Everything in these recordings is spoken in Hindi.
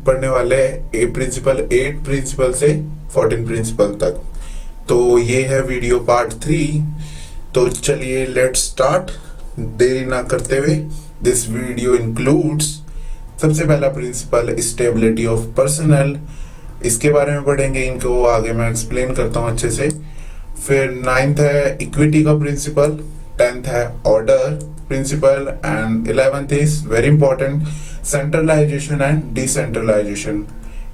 पढ़ने वाले हैं ए प्रिंसिपल 8 प्रिंसिपल से 14 प्रिंसिपल तक। तो ये है वीडियो पार्ट 3। तो चलिए लेट्स स्टार्ट, देरी ना करते हुए। दिस वीडियो इंक्लूड्स सबसे पहला प्रिंसिपल स्टेबिलिटी ऑफ पर्सनल, इसके बारे में पढ़ेंगे, इनको आगे मैं एक्सप्लेन करता हूँ अच्छे से। फिर 9th है इक्विटी का प्रिंसिपल, 10th है order principle and 11th is very important centralization and decentralization,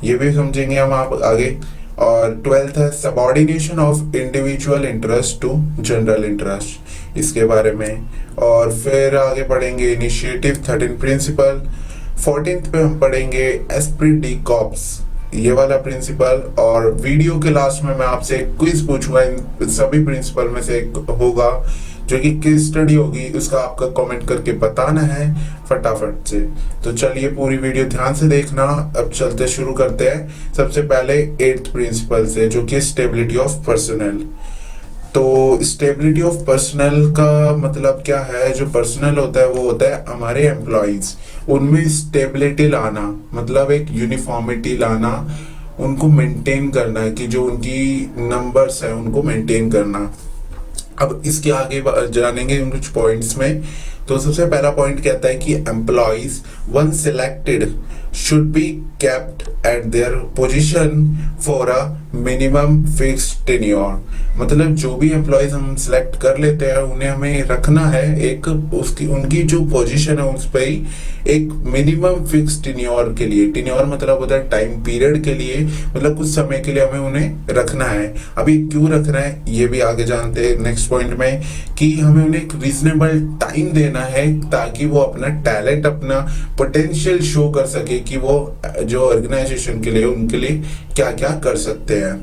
ये भी समझेंगे हम आप आगे। और 12th है subordination of individual interest to general interest, इसके बारे में। और फिर आगे पढ़ेंगे इनिशिएटिव 13 प्रिंसिपल। 14th पे हम पढ़ेंगे एस्प्रिट डी कॉर्प्स, ये वाला प्रिंसिपल। और वीडियो के लास्ट में मैं आपसे एक क्विज पूछूंगा, इन सभी प्रिंसिपल में से एक होगा जो कि केस स्टडी होगी, उसका आपका कमेंट करके बताना है फटाफट से। तो चलिए पूरी वीडियो ध्यान से देखना। अब चलते शुरू करते हैं सबसे पहले 8th प्रिंसिपल से, जो कि स्टेबिलिटी ऑफ पर्सनल। तो स्टेबिलिटी ऑफ पर्सनल का मतलब क्या है? जो पर्सनल होता है वो होता है हमारे एम्प्लॉइज, उनमें स्टेबिलिटी लाना, मतलब एक यूनिफॉर्मिटी लाना, उनको मेंटेन करना, कि जो उनकी नंबर्स है उनको मेंटेन करना। अब इसके आगे जानेंगे कुछ पॉइंट्स में। तो सबसे पहला पॉइंट कहता है कि employees one selected should be kept at their position for a minimum fixed tenure, मतलब जो भी एम्प्लॉइज हम सिलेक्ट कर लेते हैं उन्हें हमें रखना है एक उसकी उनकी जो पोजीशन है उस पर ही एक मिनिमम फिक्स टेन्योर के लिए। टेन्योर मतलब होता है टाइम पीरियड के लिए, मतलब कुछ समय के लिए हमें उन्हें रखना है। अभी क्यों रखना है ये भी आगे जानते हैं नेक्स्ट पॉइंट में, कि हमें उन्हें एक रीजनेबल टाइम देना है ताकि वो अपना टैलेंट, अपना पोटेंशियल शो कर सके कि वो जो ऑर्गेनाइजेशन के लिए उनके लिए क्या क्या कर सकते हैं।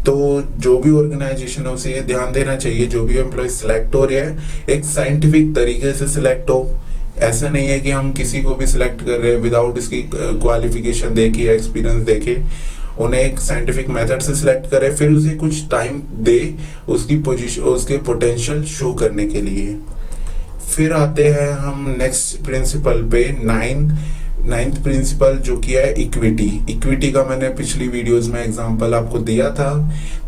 तो जो भी ऑर्गेनाइजेशन है उसे ये ध्यान देना चाहिए, जो भी एम्प्लॉय सिलेक्ट हो रहे हैं एक साइंटिफिक तरीके से सिलेक्ट हो। ऐसा नहीं है कि हम किसी को भी सिलेक्ट कर रहे हैं विदाउट इसकी क्वालिफिकेशन देखे या एक्सपीरियंस देखे। उन्हें एक साइंटिफिक मेथड से सिलेक्ट करें, फिर उसे कुछ टाइम दे उसकी पोजीशन, उसके पोटेंशियल शो करने के लिए। फिर आते हैं हम नेक्स्ट प्रिंसिपल पे, 9th प्रिंसिपल, जो कि है इक्विटी। इक्विटी का मैंने पिछली वीडियोस में एग्जांपल आपको दिया था।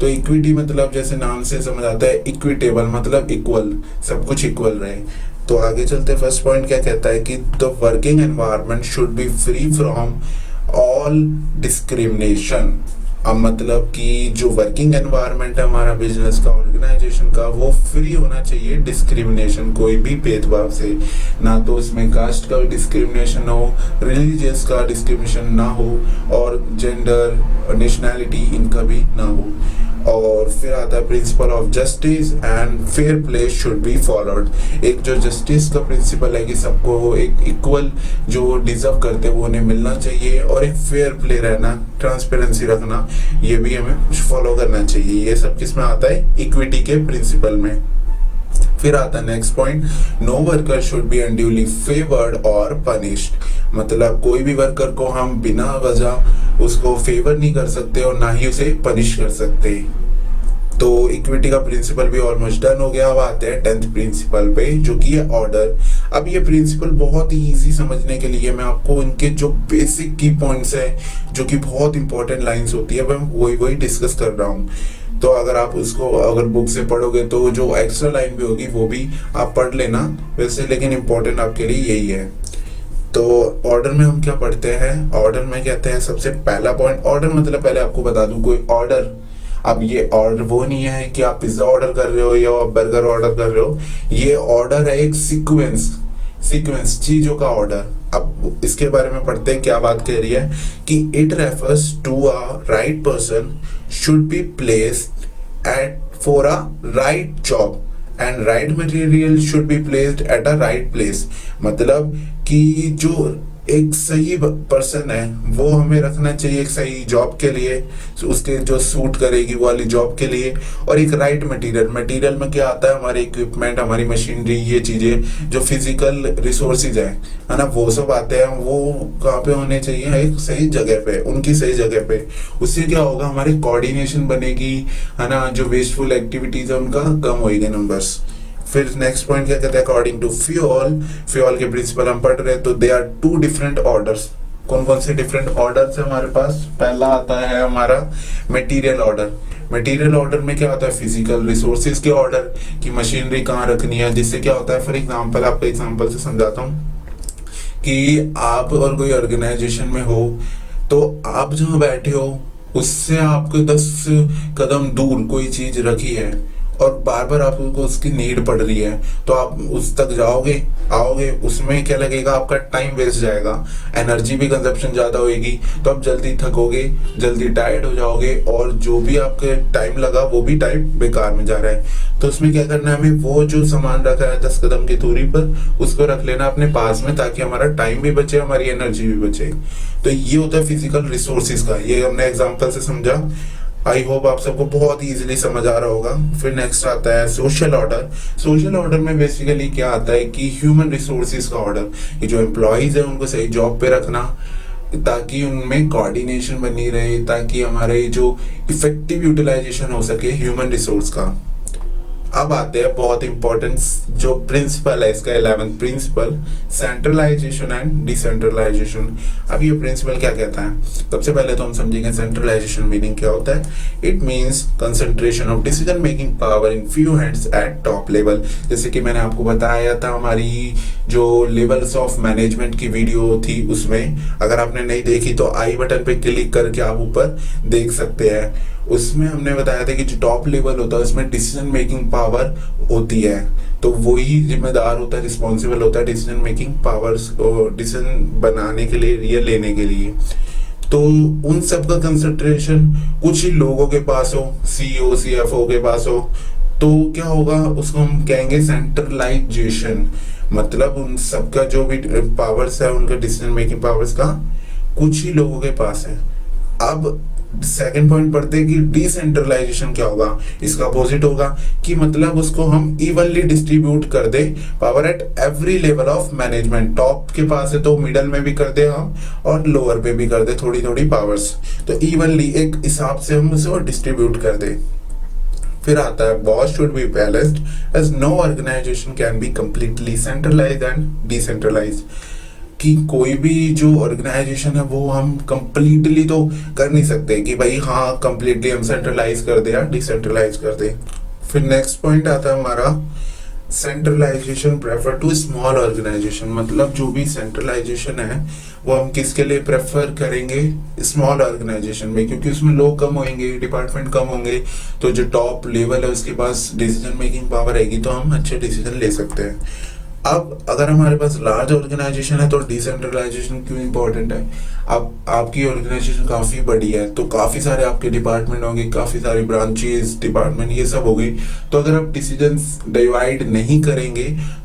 तो इक्विटी मतलब जैसे नाम से समझ आता है इक्विटेबल, मतलब इक्वल, सब कुछ इक्वल रहे। तो आगे चलते फर्स्ट पॉइंट क्या कहता है कि the working environment should be free from all discrimination. अब मतलब कि जो वर्किंग एनवायरनमेंट है हमारा बिजनेस का, ऑर्गेनाइजेशन का, वो फ्री होना चाहिए डिस्क्रिमिनेशन, कोई भी भेदभाव से। ना तो उसमें कास्ट का डिस्क्रिमिनेशन हो, रिलीजियस का डिस्क्रिमिनेशन ना हो, और जेंडर और नेशनैलिटी इनका भी ना हो। और फिर आता है principle of justice and fair play should be followed. एक जो जस्टिस का प्रिंसिपल है कि सबको एक इक्वल जो डिजर्व करते हैं वो उन्हें मिलना चाहिए, और एक फेयर प्ले रहना, ट्रांसपेरेंसी रखना, ये भी हमें फॉलो करना चाहिए। ये सब किस में आता है? इक्विटी के प्रिंसिपल में। फिर आता है next point, no worker should be unduly favoured और पनिश्ड, मतलब कोई भी वर्कर को हम बिना वजह उसको फेवर नहीं कर सकते और ना ही उसे पनिश कर सकते। तो इक्विटी का प्रिंसिपल भी ऑलमोस्ट डन हो गया। अब आते हैं 10th प्रिंसिपल पे, जो कि है ऑर्डर। अब ये प्रिंसिपल बहुत ही इजी समझने के लिए मैं आपको इनके जो बेसिक की पॉइंट्स है, जो कि बहुत इंपॉर्टेंट लाइंस होती है, मैं वही डिस्कस कर रहा हूँ। तो अगर आप उसको अगर बुक से पढ़ोगे तो जो एक्स्ट्रा लाइन भी होगी वो भी आप पढ़ लेना वैसे, लेकिन इम्पोर्टेंट आपके लिए यही है। तो ऑर्डर में हम क्या पढ़ते हैं? ऑर्डर में कहते हैं सबसे पहला पॉइंट, ऑर्डर मतलब पहले आपको बता दूं, कोई ऑर्डर, अब ये ऑर्डर वो नहीं है कि आप पिज्जा ऑर्डर कर रहे हो या आप बर्गर ऑर्डर कर रहे हो। ये ऑर्डर है एक सीक्वेंस चीजों का ऑर्डर। अब इसके बारे में पढ़ते हैं, क्या बात कह रही है कि it refers to a right person should be placed at for a right job and right material should be placed at a right place, मतलब कि जो एक सही पर्सन है वो हमें रखना चाहिए एक सही जॉब के लिए, उसके जो सूट करेगी वो वाली जॉब के लिए। और एक राइट मटेरियल में क्या आता है? हमारे इक्विपमेंट, हमारी मशीनरी, ये चीजें जो फिजिकल रिसोर्सेज है ना, वो सब आते हैं, वो कहाँ पे होने चाहिए? एक सही जगह पे, उनकी सही जगह पे। उससे क्या होगा? हमारी कोऑर्डिनेशन बनेगी, है ना, जो वेस्टफुल एक्टिविटीज है उनका कम होएंगे नंबर्स। फिर नेक्स्ट पॉइंट क्या कहते हैं? अकॉर्डिंग टू फ्यूल के प्रिंसिपल हम पढ़ रहे हैं, तो they are two different orders, कौन कौन से डिफरेंट ऑर्डर्स है हमारे पास। पहला आता है हमारा मटेरियल ऑर्डर। मटेरियल ऑर्डर में क्या होता है, फिजिकल रिसोर्सेज के ऑर्डर, की मशीनरी कहाँ रखनी है। जिससे क्या होता है, फॉर एग्जांपल आपको एग्जांपल से समझाता हूँ कि आप और कोई ऑर्गेनाइजेशन में हो, तो आप जहाँ बैठे हो उससे आपको 10 कदम दूर कोई चीज रखी है और बार बार आपको उसकी नीड पड़ रही है, तो आप उस तक जाओगे आओगे, उसमें क्या लगेगा, आपका टाइम वेस्ट जाएगा, एनर्जी भी कंजप्शन ज्यादा होगी, तो आप जल्दी थकोगे, जल्दी टायर्ड हो जाओगे, और जो भी आपके टाइम लगा वो भी टाइम बेकार में जा रहा है। तो उसमें क्या करना है, हमें वो जो सामान रखा है 10 कदम की दूरी पर, उसको रख लेना अपने पास में, ताकि हमारा टाइम भी बचे, हमारी एनर्जी भी बचे। तो ये होता है फिजिकल रिसोर्सेज का, ये हमने एग्जाम्पल से समझा। आई होप आप सबको बहुत इजीली समझ आ रहा होगा। फिर नेक्स्ट आता है सोशल ऑर्डर। सोशल ऑर्डर में बेसिकली क्या आता है कि ह्यूमन रिसोर्सेज का ऑर्डर, ये जो एम्प्लॉयज है उनको सही जॉब पे रखना, ताकि उनमें कोऑर्डिनेशन बनी रहे, ताकि हमारे जो इफेक्टिव यूटिलाइजेशन हो सके ह्यूमन रिसोर्स का। अब आते हैं बहुत इंपॉर्टेंट जो प्रिंसिपल है इसका, 11th principal, centralisation and decentralisation. अब ये प्रिंसिपल क्या कहता है, सबसे पहले तो हम समझेंगे सेंट्रलाइजेशन मीनिंग क्या होता है। It means concentration of decision making power in few hands eight top level. जैसे कि मैंने आपको बताया था हमारी जो लेवल्स ऑफ मैनेजमेंट की वीडियो थी, उसमें अगर आपने नहीं देखी तो आई बटन पे क्लिक करके आप ऊपर देख सकते हैं। उसमें हमने बताया था कि जो टॉप लेवल होता है उसमें डिसीजन मेकिंग पावर होती है, तो वही जिम्मेदार होता है, रिस्पॉन्सिबल होता है डिसीजन मेकिंग पावर्स को डिसीजन बनाने के लिए या लेने के लिए। तो उन सब का कंसंट्रेशन कुछ ही लोगों के पास हो, सीईओ सीएफओ के पास हो, तो क्या होगा, उसको हम कहेंगे सेंट्रलाइजेशन। मतलब उन सबका जो भी पावर्स है, उनका डिसीजन मेकिंग पावर्स का कुछ ही लोगों के पास है। अब सेकंड पॉइंट पढ़ते हैं कि डिसेंट्रलाइजेशन क्या होगा, इसका अपोजिट होगा, कि मतलब उसको हम इवनली डिस्ट्रीब्यूट कर दे power at every level of management. Top के पास है तो मिडल में भी कर दे हम, और लोअर पे भी कर दे थोड़ी थोड़ी पावर्स, तो इवनली एक हिसाब से हम उसे डिस्ट्रीब्यूट कर दे। फिर आता है boss should be balanced as no organization can be completely centralized and decentralized. कि कोई भी जो ऑर्गेनाइजेशन है वो हम कंप्लीटली तो कर नहीं सकते कि भाई हाँ कंप्लीटली हम सेंट्रलाइज कर दे या डिसेंट्रलाइज कर दे। फिर नेक्स्ट पॉइंट आता है हमारा centralization prefer to small organization. मतलब जो भी सेंट्रलाइजेशन है वो हम किसके लिए प्रेफर करेंगे, स्मॉल ऑर्गेनाइजेशन में, क्योंकि उसमें लोग कम होंगे, डिपार्टमेंट कम होंगे, तो जो टॉप लेवल है उसके पास डिसीजन मेकिंग पावर रहेगी, तो हम अच्छे डिसीजन ले सकते हैं। अब अगर हमारे पास लार्ज ऑर्गेनाइजेशन है तो डिसेंट्रलाइजेशन क्यों इंपॉर्टेंट है। अब आपकी ऑर्गेनाइजेशन काफी बड़ी है तो काफी सारे आपके डिपार्टमेंट होंगे, काफी सारी ब्रांचेस डिपार्टमेंट ये सब होगी, तो अगर आप डिसीजंस डिवाइड नहीं करेंगे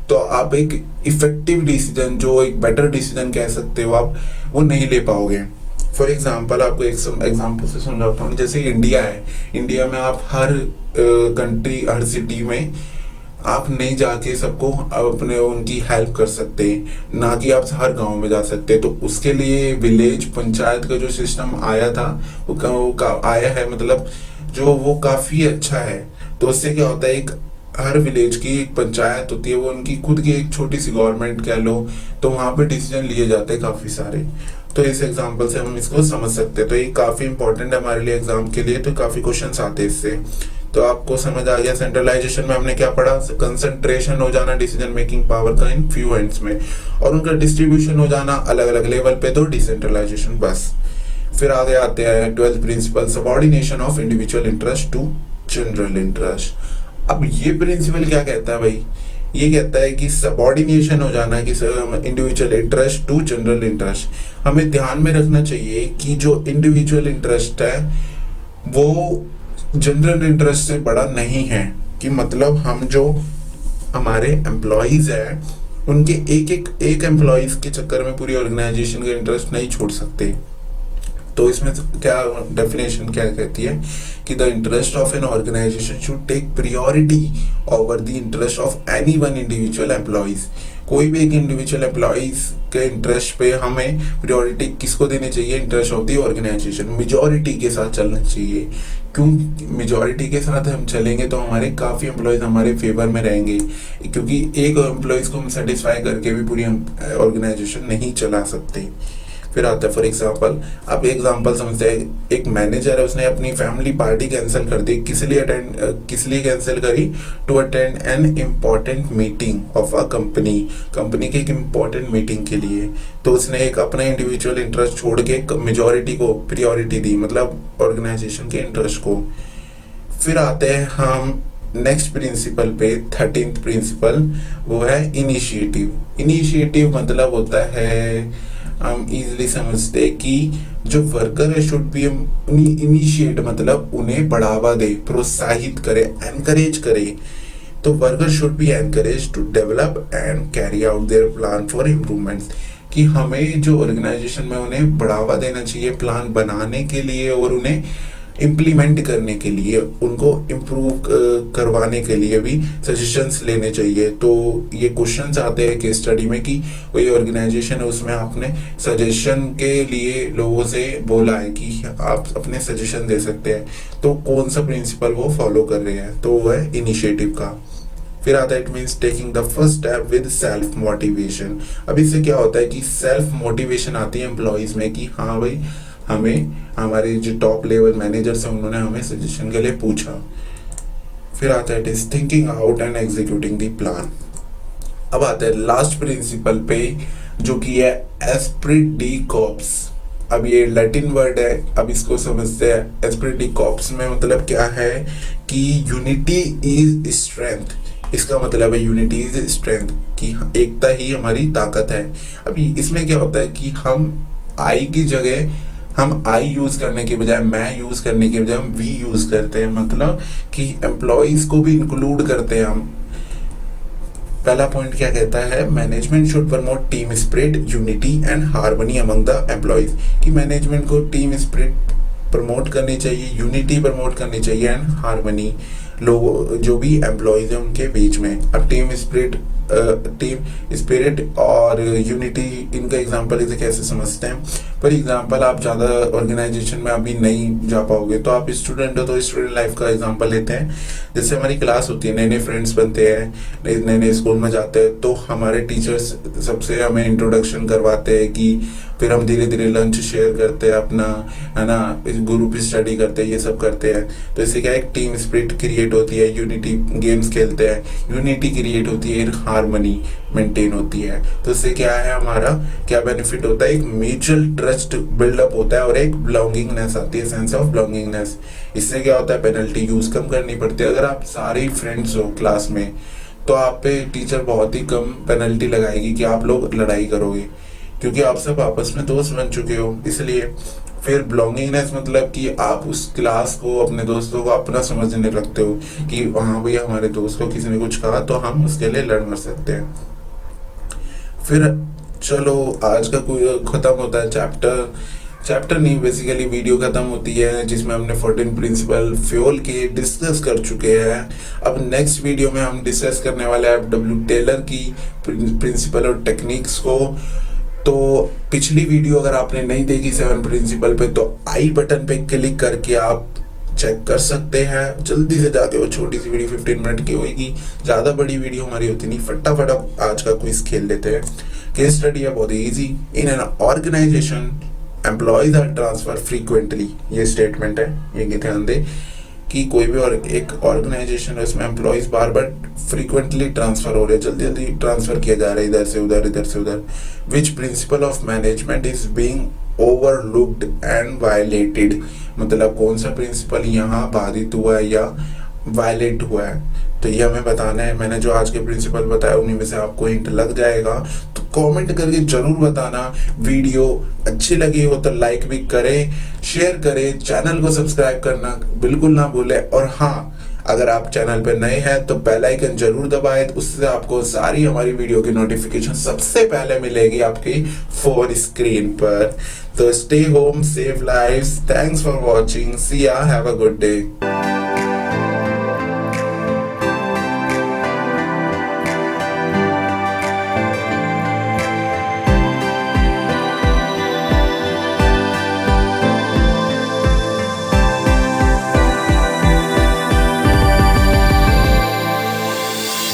तो आप एक इफेक्टिव डिसीजन, जो एक बेटर डिसीजन कह सकते हो आप, वो नहीं ले पाओगे। फॉर एग्जाम्पल आपको एक एग्जाम्पल से समझाता हूँ। जैसे इंडिया है, इंडिया में आप हर कंट्री, हर सिटी में आप नहीं जाके सबको अपने उनकी हेल्प कर सकते, ना कि आप हर गांव में जा सकते। तो उसके लिए विलेज पंचायत का जो सिस्टम आया था वो आया है, मतलब जो वो काफी अच्छा है। तो उससे क्या होता है, एक हर विलेज की एक पंचायत होती है, वो उनकी खुद की एक छोटी सी गवर्नमेंट कह लो, तो वहां पे डिसीजन लिए जाते हैं काफी सारे। तो इस एग्जाम्पल से हम इसको समझ सकते हैं। तो ये काफी इंपॉर्टेंट है हमारे लिए एग्जाम के लिए, तो काफी क्वेश्चन आते हैं इससे। तो आपको समझ आ गया सेंट्रलाइजेशन में हमने क्या पढ़ा, कंसंट्रेशन हो जाना डिसीजन मेकिंग पावर का इन फ्यू हैंड्स में, और उनका डिस्ट्रीब्यूशन हो जाना अलग अलग लेवल पे, तो डिसेंट्रलाइजेशन बस। फिर आगे आते हैं 12th principle, subordination of individual interest to general interest. अब ये प्रिंसिपल क्या कहता है भाई, ये कहता है कि सबऑर्डिनेशन हो जाना कि individual interest to general interest. हमें ध्यान में रखना चाहिए कि जो इंडिविजुअल इंटरेस्ट है वो जनरल इंटरेस्ट से बड़ा नहीं है, कि मतलब हम जो हमारे एम्प्लॉयज हैं उनके एक एम्प्लॉयज के चक्कर में पूरी ऑर्गेनाइजेशन का इंटरेस्ट नहीं छोड़ सकते। तो इसमें क्या डेफिनेशन क्या कहती है कि the interest of an organization should take priority over the interest of any one individual employees. कोई भी एक इंडिविजुअल एम्प्लॉयज के इंटरेस्ट पे हमें प्रायोरिटी किसको देनी चाहिए, interest of the organization. Majority के साथ चलना चाहिए, क्यों मेजॉरिटी के साथ हम चलेंगे तो हमारे काफी एम्प्लॉयज हमारे फेवर में रहेंगे, क्योंकि एक एम्प्लॉयज को हम सेटिस्फाई करके भी पूरी ऑर्गेनाइजेशन नहीं चला सकते। फिर आता है फॉर एग्जांपल, आप एग्जांपल समझते हैं, एक मैनेजर है, उसने अपनी फैमिली पार्टी कैंसिल कर दी, किस लिए कैंसिल करी? To attend an important meeting of a company की एक इम्पॉर्टेंट मीटिंग के लिए। तो उसने एक अपना इंडिविजुअल इंटरेस्ट छोड़ के मेजोरिटी को प्रियोरिटी दी, मतलब ऑर्गेनाइजेशन के इंटरेस्ट को। फिर आते हैं हम नेक्स्ट प्रिंसिपल पे, 13th प्रिंसिपल, वो है इनिशिएटिव मतलब होता है, हम इजीली समझते हैं कि जो वर्कर है शुड बी इनिशिएट, मतलब उन्हें बढ़ावा दे, प्रोत्साहित करे, एनकरेज करे। तो worker should be encourage to develop and carry out their plan for improvements, कि हमें जो ऑर्गेनाइजेशन में उन्हें बढ़ावा देना चाहिए प्लान बनाने के लिए और उन्हें इम्प्लीमेंट करने के लिए, उनको इम्प्रूव करवाने के लिए भी सजेशंस लेने चाहिए। तो ये क्वेश्चंस आते हैं केस स्टडी में कि कोई ऑर्गेनाइजेशन है, उसमें आपने सजेशन के लिए लोगों से बोला है कि आप अपने सजेशन दे सकते हैं, तो कौन सा प्रिंसिपल वो फॉलो कर रहे हैं, तो वो है इनिशिएटिव का। फिर आता है it means taking the first step with self motivation. अब इससे क्या होता है कि सेल्फ मोटिवेशन आती है एम्प्लॉयज में कि हाँ भाई, हमें हमारे जो टॉप लेवल मैनेजर्स हैं उन्होंने हमें सजेशन के लिए पूछा। फिर आता है it is thinking out and executing the plan. अब आता है लास्ट प्रिंसिपल पे, जो कि है एस्प्रिट डी कॉर्प्स। अब ये लैटिन वर्ड है, अब इसको समझते हैं। एस्प्रिट डी कॉर्प्स में मतलब क्या है कि यूनिटी इज स्ट्रेंथ। इसका मतलब है यूनिटी इज स्ट्रेंथ, कि एकता ही हमारी ताकत है। अभी इसमें क्या होता है कि हम आई की जगह हम आई यूज करने के बजाय, मैं यूज करने के बजाय हम वी यूज करते हैं, मतलब कि एम्प्लॉइज को भी इंक्लूड करते हैं हम। पहला पॉइंट क्या कहता है? Management should promote team spirit, unity and harmony among the employees, कि मैनेजमेंट को टीम स्पिरिट प्रमोट करनी चाहिए, यूनिटी प्रमोट करनी चाहिए एंड हार्मनी लोग जो भी एम्प्लॉइज हैं उनके बीच में। अब टीम स्पिरिट और यूनिटी, इनका एग्जांपल इसे कैसे समझते हैं? फॉर एग्जांपल, आप ज़्यादा ऑर्गेनाइजेशन में अभी नहीं जा पाओगे, तो आप स्टूडेंट हो तो स्टूडेंट लाइफ का एग्जांपल लेते हैं। जैसे हमारी क्लास होती है, नए नए फ्रेंड्स बनते हैं, नए नए स्कूल में जाते हैं, तो हमारे टीचर्स सबसे हमें इंट्रोडक्शन करवाते हैं, कि फिर हम धीरे धीरे लंच शेयर करते हैं अपना, है ना, ग्रुप स्टडी करते हैं, ये सब करते हैं। तो इससे क्या, एक टीम स्पिरिट क्रिएट होती है, यूनिटी, गेम्स खेलते हैं, यूनिटी क्रिएट होती है, हार्मनी मेंटेन होती है। तो इससे क्या है, हमारा क्या बेनिफिट होता है? एक म्यूचुअल ट्रस्ट बिल्डअप होता है और एक बिलोंगिंगनेस आती है, सेंस ऑफ बिलोंगिंगनेस। इससे क्या होता है, पेनल्टी यूज कम करनी पड़ती है। अगर आप सारे फ्रेंड्स हो क्लास में, तो आप पे टीचर बहुत ही कम पेनल्टी लगाएगी कि आप लोग लड़ाई करोगे, क्योंकि आप सब आपस में दोस्त बन चुके हो, इसलिए। फिर बिलोंगिंगनेस मतलब कि आप उस क्लास को, अपने दोस्तों को अपना समझने लगते हो, कि हाँ भैया, हमारे दोस्त को किसी ने कुछ कहा तो हम उसके लिए लड़ मर सकते हैं। फिर चलो, आज का कोई खत्म होता है चैप्टर नहीं, बेसिकली वीडियो खत्म होती है, जिसमें हमने 14 प्रिंसिपल फ्यूल के डिस्कस कर चुके हैं। अब नेक्स्ट वीडियो में हम डिस्कस करने वाले हैं एफ.डब्ल्यू. टेलर की प्रिंसिपल और टेक्निक्स को। तो पिछली वीडियो अगर आपने नहीं देखी 7 प्रिंसिपल पे, तो आई बटन पे क्लिक करके आप चेक कर सकते हैं। जल्दी से जाके, वो छोटी सी वीडियो 15 मिनट की होगी, ज़्यादा बड़ी वीडियो हमारी होती नहीं। फटाफट आज का क्विज खेल लेते हैं। केस स्टडी है बहुत easy. In an organization employees are transfer frequently, ये स्टेटमेंट है, ये ध्यान दे कि कोई भी और एक ऑर्गेनाइजेशन है, उसमें एम्प्लॉयज बार बार फ्रीक्वेंटली ट्रांसफर हो रहे हैं, जल्दी जल्दी ट्रांसफर किया जा रहा है, इधर से उधर, इधर से उधर। Which principle of management is being overlooked and violated, मतलब कौन सा प्रिंसिपल यहाँ बाधित हुआ है या वायलेट हुआ है, तो ये हमें बताना है। मैंने जो आज के प्रिंसिपल बताया उन्हीं में से आपको हिंट लग जाएगा, तो कमेंट करके जरूर बताना। वीडियो अच्छी लगी हो तो लाइक भी करें, शेयर करें, चैनल को सब्सक्राइब करना बिल्कुल ना भूलें। और हाँ, अगर आप चैनल पर नए हैं तो बेल आइकन जरूर दबाएं, उससे आपको सारी हमारी वीडियो की नोटिफिकेशन सबसे पहले मिलेगी आपकी फोन स्क्रीन पर। तो stay home, save lives, thanks for watching, see ya, have a good day.